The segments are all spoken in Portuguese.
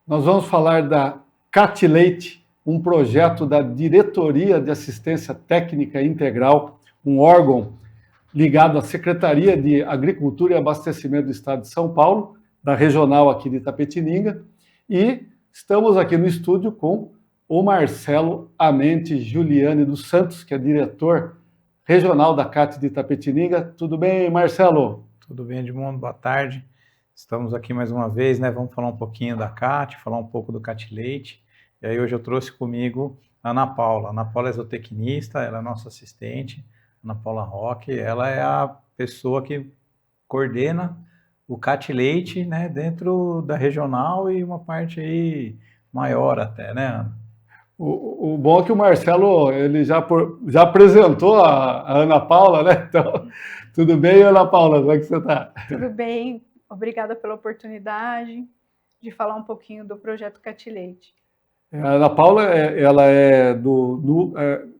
Nós vamos falar da CAT Leite, um projeto da Diretoria de Assistência Técnica Integral, um órgão ligado à Secretaria de Agricultura e Abastecimento do Estado de São Paulo, da regional aqui de Itapetininga, e estamos aqui no estúdio com o Marcelo Amente Juliane dos Santos, que é diretor regional da CAT de Itapetininga. Tudo bem, Marcelo? Tudo bem, Edmundo? Boa tarde. Estamos aqui mais uma vez, né? Vamos falar um pouquinho da CAT, falar um pouco do CAT Leite. E aí hoje eu trouxe comigo a Ana Paula. A Ana Paula é zootecnista, ela é nossa assistente, Ana Paula Roque. Ela é a pessoa que coordena o CAT Leite, né? Dentro da regional e uma parte aí maior até, né, Ana? O bom é que o Marcelo ele já apresentou a Ana Paula, né? Então, tudo bem, Ana Paula? Como é que você está? Tudo bem, obrigada pela oportunidade de falar um pouquinho do projeto CAT Leite. A Ana Paula ela é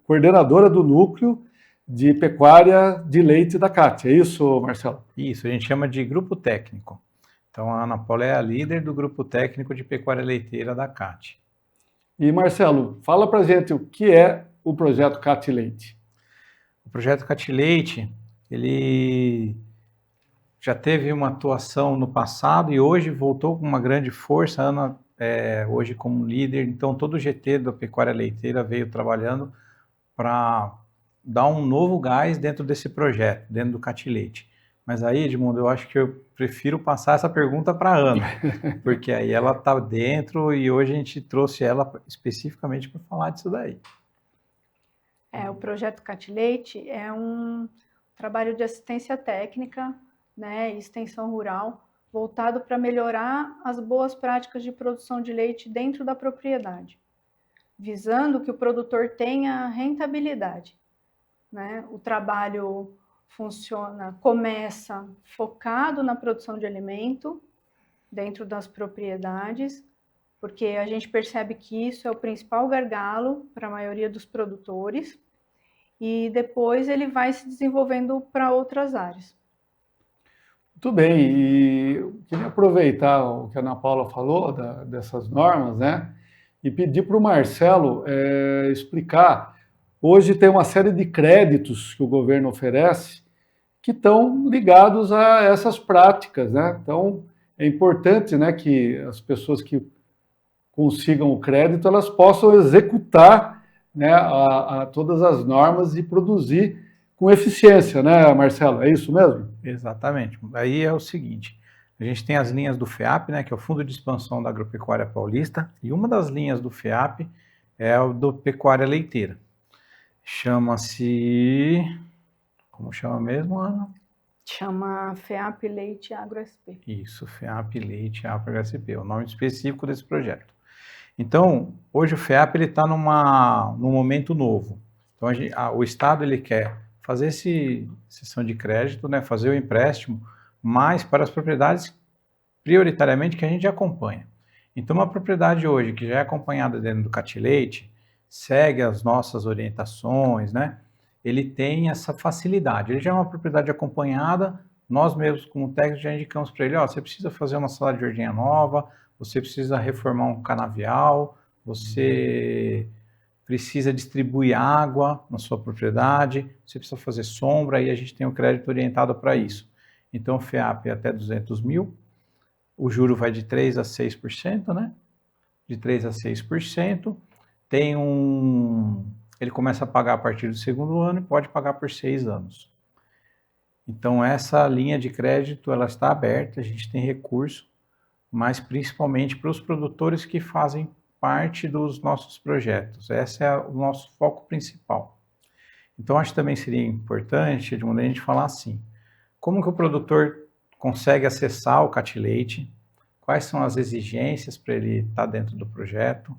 coordenadora do núcleo de pecuária de leite da CAT, é isso, Marcelo? Isso, a gente chama de grupo técnico. Então, a Ana Paula é a líder do grupo técnico de pecuária leiteira da CAT. E, Marcelo, fala pra gente o que é o projeto CAT Leite. O projeto CAT Leite, ele já teve uma atuação no passado e hoje voltou com uma grande força. A Ana, hoje como líder, então todo o GT da pecuária leiteira veio trabalhando para dar um novo gás dentro desse projeto, dentro do CAT Leite. Mas aí, Edmundo, eu acho que eu prefiro passar essa pergunta para a Ana, porque aí ela está dentro e hoje a gente trouxe ela especificamente para falar disso daí. O projeto CAT Leite é um trabalho de assistência técnica, né, e extensão rural, voltado para melhorar as boas práticas de produção de leite dentro da propriedade, visando que o produtor tenha rentabilidade, né? O trabalho começa focado na produção de alimento dentro das propriedades, porque a gente percebe que isso é o principal gargalo para a maioria dos produtores, e depois ele vai se desenvolvendo para outras áreas. Muito bem, e eu queria aproveitar o que a Ana Paula falou dessas normas, né? E pedir para o Marcelo explicar. Hoje tem uma série de créditos que o governo oferece que estão ligados a essas práticas, né? Então, é importante, né, que as pessoas que consigam o crédito, elas possam executar, né, todas as normas e produzir com eficiência, né, Marcelo? É isso mesmo? Exatamente. Aí é o seguinte, a gente tem as linhas do FEAP, né, que é o Fundo de Expansão da Agropecuária Paulista, e uma das linhas do FEAP é o do Pecuária Leiteira. Chama-se... Como chama mesmo, Ana? Chama FEAP Leite Agro SP. Isso, FEAP Leite Agro SP, é o nome específico desse projeto. Então, hoje o FEAP está num momento novo. Então, o Estado ele quer fazer cessão de crédito, né, fazer o empréstimo, mas para as propriedades prioritariamente que a gente acompanha. Então, uma propriedade hoje que já é acompanhada dentro do CAT Leite, segue as nossas orientações, né? Ele tem essa facilidade. Ele já é uma propriedade acompanhada, nós mesmos como técnicos já indicamos para ele, ó, você precisa fazer uma sala de ordenha nova, você precisa reformar um canavial, você precisa distribuir água na sua propriedade, você precisa fazer sombra, e a gente tem o crédito orientado para isso. Então, o FEAP é até 200 mil, o juro vai de 3% a 6%, né? De 3% a 6%. Ele começa a pagar a partir do segundo ano e pode pagar por 6 anos. Então, essa linha de crédito, ela está aberta, a gente tem recurso, mas principalmente para os produtores que fazem parte dos nossos projetos. Esse é o nosso foco principal. Então, acho que também seria importante, Edmundo, a gente falar assim, como que o produtor consegue acessar o CAT Leite, quais são as exigências para ele estar dentro do projeto,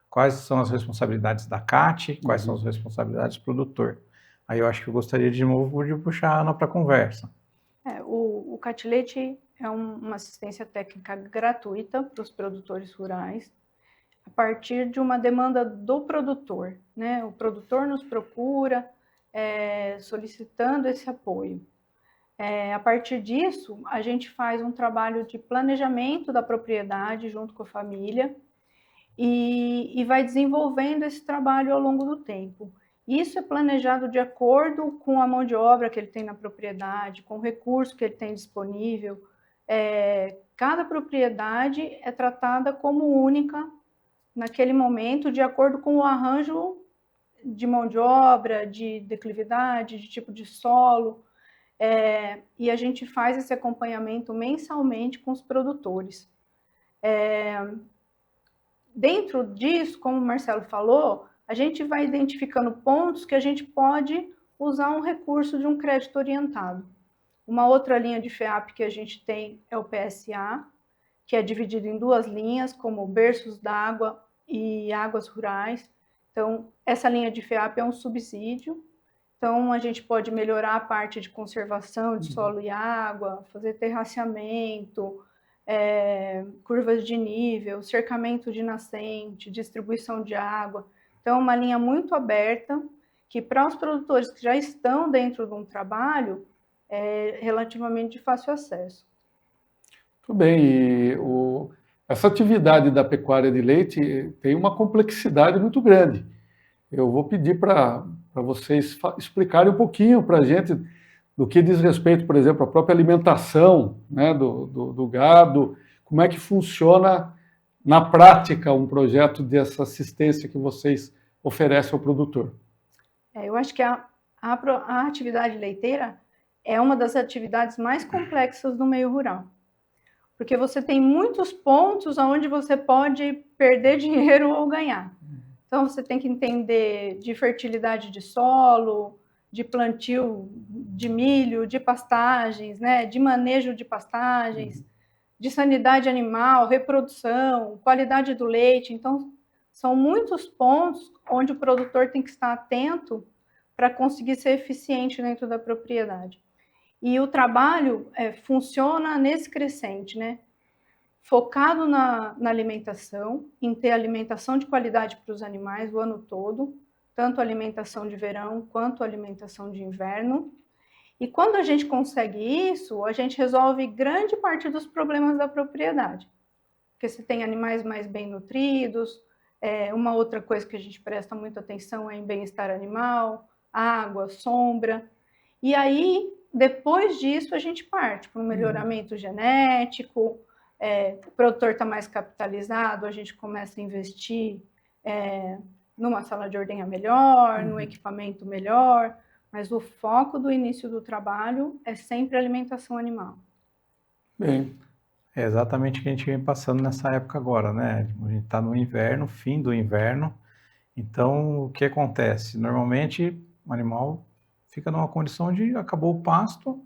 quais são as responsabilidades da CAT, quais são as responsabilidades do produtor. Aí eu acho que eu gostaria de novo de puxar a Ana para a conversa. O CAT Leite é uma assistência técnica gratuita para os produtores rurais, a partir de uma demanda do produtor, né? O produtor nos procura solicitando esse apoio. A partir disso, a gente faz um trabalho de planejamento da propriedade junto com a família e vai desenvolvendo esse trabalho ao longo do tempo. Isso é planejado de acordo com a mão de obra que ele tem na propriedade, com o recurso que ele tem disponível. Cada propriedade é tratada como única naquele momento, de acordo com o arranjo de mão de obra, de declividade, de tipo de solo. E a gente faz esse acompanhamento mensalmente com os produtores. Dentro disso, como o Marcelo falou, a gente vai identificando pontos que a gente pode usar um recurso de um crédito orientado. Uma outra linha de FEAP que a gente tem é o PSA, que é dividido em 2 linhas, como berços d'água e águas rurais. Então, essa linha de FEAP é um subsídio. Então, a gente pode melhorar a parte de conservação de solo e água, fazer terraceamento, curvas de nível, cercamento de nascente, distribuição de água. Então, é uma linha muito aberta, que para os produtores que já estão dentro de um trabalho, é relativamente de fácil acesso. Muito bem, essa atividade da pecuária de leite tem uma complexidade muito grande. Eu vou pedir para vocês explicarem um pouquinho para a gente do que diz respeito, por exemplo, à própria alimentação, né, do gado, como é que funciona na prática um projeto dessa assistência que vocês oferecem ao produtor. Eu acho que a atividade leiteira é uma das atividades mais complexas do meio rural, porque você tem muitos pontos onde você pode perder dinheiro ou ganhar. Então, você tem que entender de fertilidade de solo, de plantio de milho, de pastagens, né, de manejo de pastagens, de sanidade animal, reprodução, qualidade do leite. Então, são muitos pontos onde o produtor tem que estar atento para conseguir ser eficiente dentro da propriedade. E o trabalho funciona nesse crescente, né? Focado na alimentação, em ter alimentação de qualidade para os animais o ano todo, tanto alimentação de verão quanto alimentação de inverno. E quando a gente consegue isso, a gente resolve grande parte dos problemas da propriedade. Porque você tem animais mais bem nutridos, uma outra coisa que a gente presta muita atenção é em bem-estar animal, água, sombra. E aí, depois disso, a gente parte para um melhoramento genético, o produtor está mais capitalizado, a gente começa a investir numa sala de ordenha melhor, num equipamento melhor, mas o foco do início do trabalho é sempre a alimentação animal. Bem, é exatamente o que a gente vem passando nessa época agora, né? A gente está no inverno, fim do inverno, então o que acontece? Normalmente o animal fica numa condição de acabou o pasto,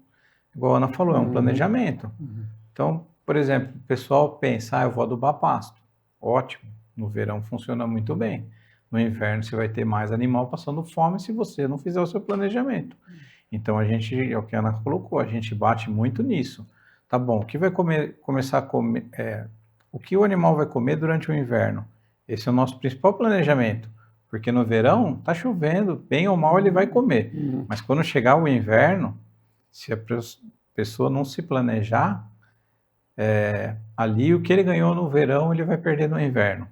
igual a Ana falou, é um planejamento. Então, por exemplo, o pessoal pensa, eu vou adubar pasto. Ótimo, no verão funciona muito bem. No inverno você vai ter mais animal passando fome se você não fizer o seu planejamento. Então a gente, é o que a Ana colocou, a gente bate muito nisso. Tá bom, o que vai começar a comer, o que o animal vai comer durante o inverno? Esse é o nosso principal planejamento. Porque no verão tá chovendo, bem ou mal ele vai comer. Mas quando chegar o inverno, se a pessoa não se planejar, ali o que ele ganhou no verão ele vai perder no inverno.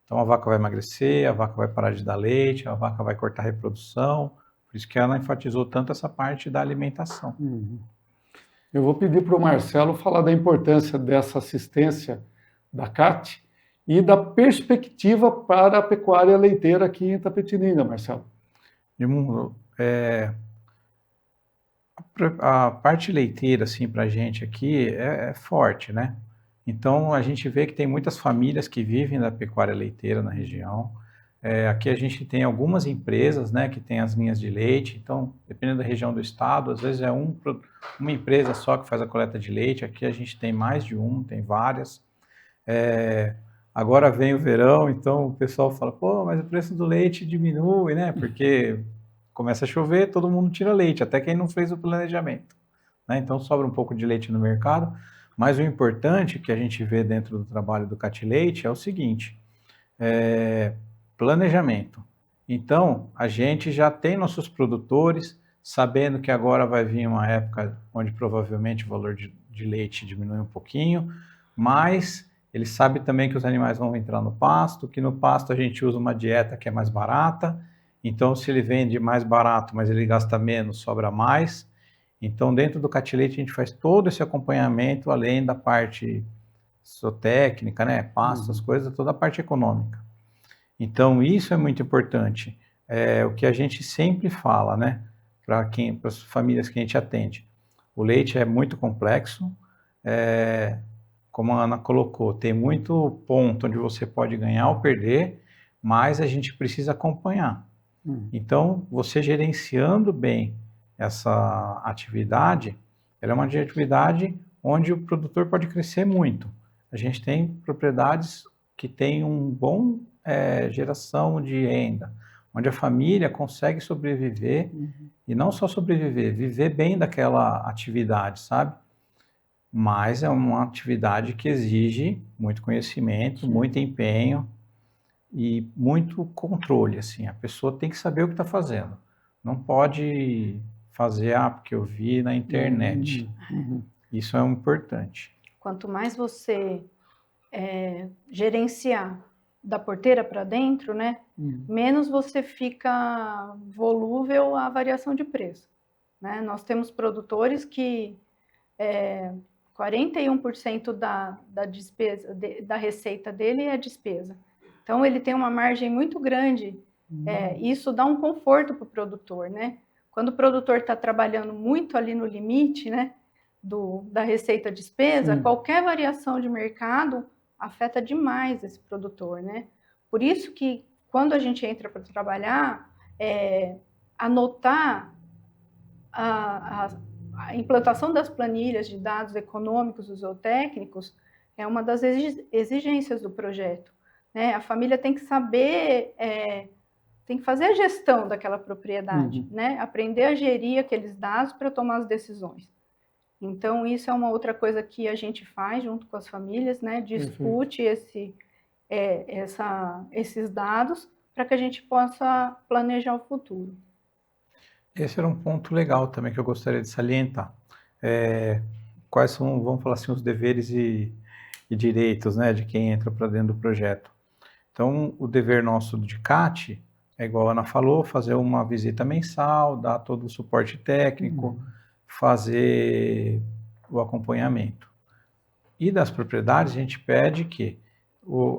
Então a vaca vai emagrecer, a vaca vai parar de dar leite, a vaca vai cortar a reprodução. Por isso que ela enfatizou tanto essa parte da alimentação. Eu vou pedir para o Marcelo falar da importância dessa assistência da CAT e da perspectiva para a pecuária leiteira aqui em Itapetininga, Marcelo. A parte leiteira, assim, para a gente aqui é forte, né? Então, a gente vê que tem muitas famílias que vivem da pecuária leiteira na região. Aqui a gente tem algumas empresas, né, que tem as linhas de leite. Então, dependendo da região do estado, às vezes é uma empresa só que faz a coleta de leite. Aqui a gente tem mais de tem várias. Agora vem o verão, então o pessoal fala, pô, mas o preço do leite diminui, né? Porque começa a chover, todo mundo tira leite, até quem não fez o planejamento, né? Então sobra um pouco de leite no mercado. Mas o importante que a gente vê dentro do trabalho do CAT-Leite é o seguinte, planejamento. Então, a gente já tem nossos produtores, sabendo que agora vai vir uma época onde provavelmente o valor de leite diminui um pouquinho, mas ele sabe também que os animais vão entrar no pasto, que no pasto a gente usa uma dieta que é mais barata, então se ele vende mais barato, mas ele gasta menos, sobra mais. Então dentro do Catilete a gente faz todo esse acompanhamento, além da parte zootécnica, né, pasto, as coisas, toda a parte econômica. Então isso é muito importante. É o que a gente sempre fala, né, para as famílias que a gente atende. O leite é muito complexo, como a Ana colocou, tem muito ponto onde você pode ganhar ou perder, mas a gente precisa acompanhar. Então, você gerenciando bem essa atividade, ela é uma atividade onde o produtor pode crescer muito. A gente tem propriedades que têm um bom geração de renda, onde a família consegue sobreviver, e não só sobreviver, viver bem daquela atividade, sabe? Mas é uma atividade que exige muito conhecimento, muito empenho e muito controle, assim. A pessoa tem que saber o que está fazendo. Não pode fazer, porque eu vi na internet. Isso é importante. Quanto mais você gerenciar da porteira para dentro, né, menos você fica volúvel à variação de preço, né? Nós temos produtores que 41% da despesa, da receita dele é despesa. Então, ele tem uma margem muito grande. Isso dá um conforto para o produtor, né? Quando o produtor está trabalhando muito ali no limite, né, da receita-despesa, qualquer variação de mercado afeta demais esse produtor, né? Por isso que, quando a gente entra para trabalhar, anotar a implantação das planilhas de dados econômicos e zootécnicos é uma das exigências do projeto, né? A família tem que saber, tem que fazer a gestão daquela propriedade, né? Aprender a gerir aqueles dados para tomar as decisões. Então, isso é uma outra coisa que a gente faz junto com as famílias, né? Discute esses dados para que a gente possa planejar o futuro. Esse era um ponto legal também que eu gostaria de salientar. Quais são, vamos falar assim, os deveres e direitos, né, de quem entra para dentro do projeto. Então, o dever nosso de CAT é, igual a Ana falou, fazer uma visita mensal, dar todo o suporte técnico, fazer o acompanhamento. E das propriedades, a gente pede que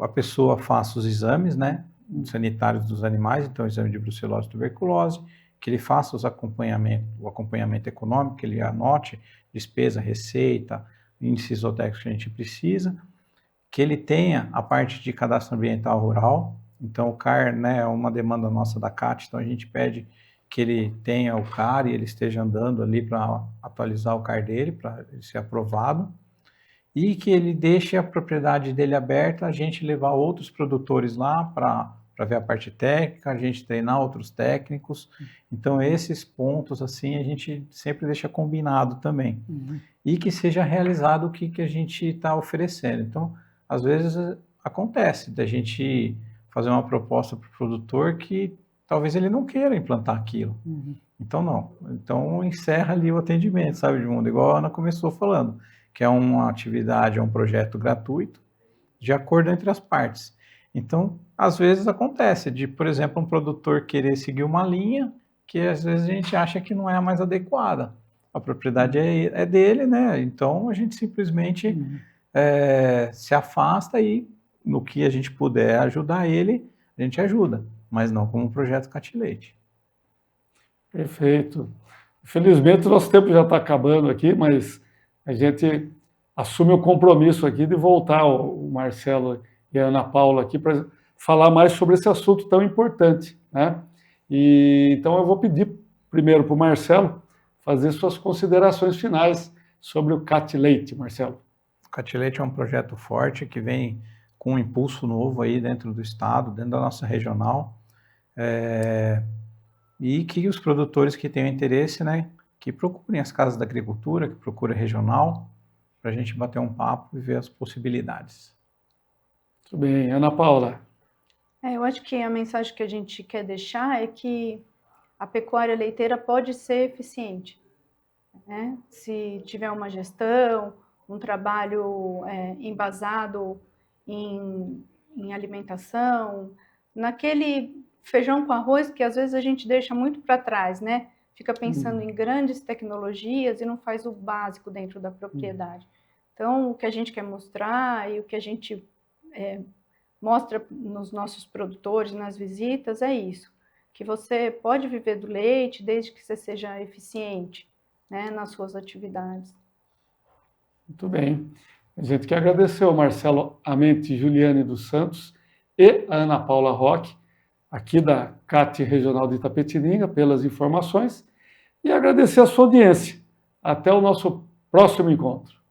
a pessoa faça os exames, né, sanitários dos animais, então exame de brucelose e tuberculose, que ele faça o acompanhamento econômico, que ele anote despesa, receita, índices zootécnicos que a gente precisa, que ele tenha a parte de cadastro ambiental rural. Então o CAR, né, é uma demanda nossa da CAT, então a gente pede que ele tenha o CAR e ele esteja andando ali para atualizar o CAR dele, para ele ser aprovado, e que ele deixe a propriedade dele aberta, a gente levar outros produtores lá para ver a parte técnica, a gente treinar outros técnicos. Então esses pontos assim a gente sempre deixa combinado também. E que seja realizado o que a gente está oferecendo. Então, às vezes acontece da gente fazer uma proposta para o produtor que talvez ele não queira implantar aquilo. Então não. Então encerra ali o atendimento, sabe, Edmundo? Igual a Ana começou falando, que é uma atividade, é um projeto gratuito, de acordo entre as partes. Então, às vezes acontece de, por exemplo, um produtor querer seguir uma linha que às vezes a gente acha que não é a mais adequada. A propriedade é dele, né? Então a gente simplesmente se afasta e no que a gente puder ajudar ele, a gente ajuda, mas não como um projeto Catilete. Perfeito. Infelizmente, o nosso tempo já está acabando aqui, mas a gente assume o compromisso aqui de voltar o Marcelo e a Ana Paula aqui para falar mais sobre esse assunto tão importante, né? Então eu vou pedir primeiro para o Marcelo fazer suas considerações finais sobre o Catilete, Marcelo. O Catilete é um projeto forte que vem com um impulso novo aí dentro do estado, dentro da nossa regional, e que os produtores que tenham interesse, né, que procurem as casas da agricultura, que procurem regional, para a gente bater um papo e ver as possibilidades. Muito bem. Ana Paula. Eu acho que a mensagem que a gente quer deixar é que a pecuária leiteira pode ser eficiente, né? Se tiver uma gestão, um trabalho embasado em alimentação, naquele feijão com arroz que às vezes a gente deixa muito para trás, né? Fica pensando em grandes tecnologias e não faz o básico dentro da propriedade. Então, o que a gente quer mostrar e o que a gente mostra nos nossos produtores, nas visitas, é isso, que você pode viver do leite desde que você seja eficiente, né, nas suas atividades. Muito bem. A gente quer agradecer ao Marcelo Amente Juliane dos Santos e a Ana Paula Roque, aqui da CAT Regional de Itapetininga, pelas informações, e agradecer a sua audiência. Até o nosso próximo encontro.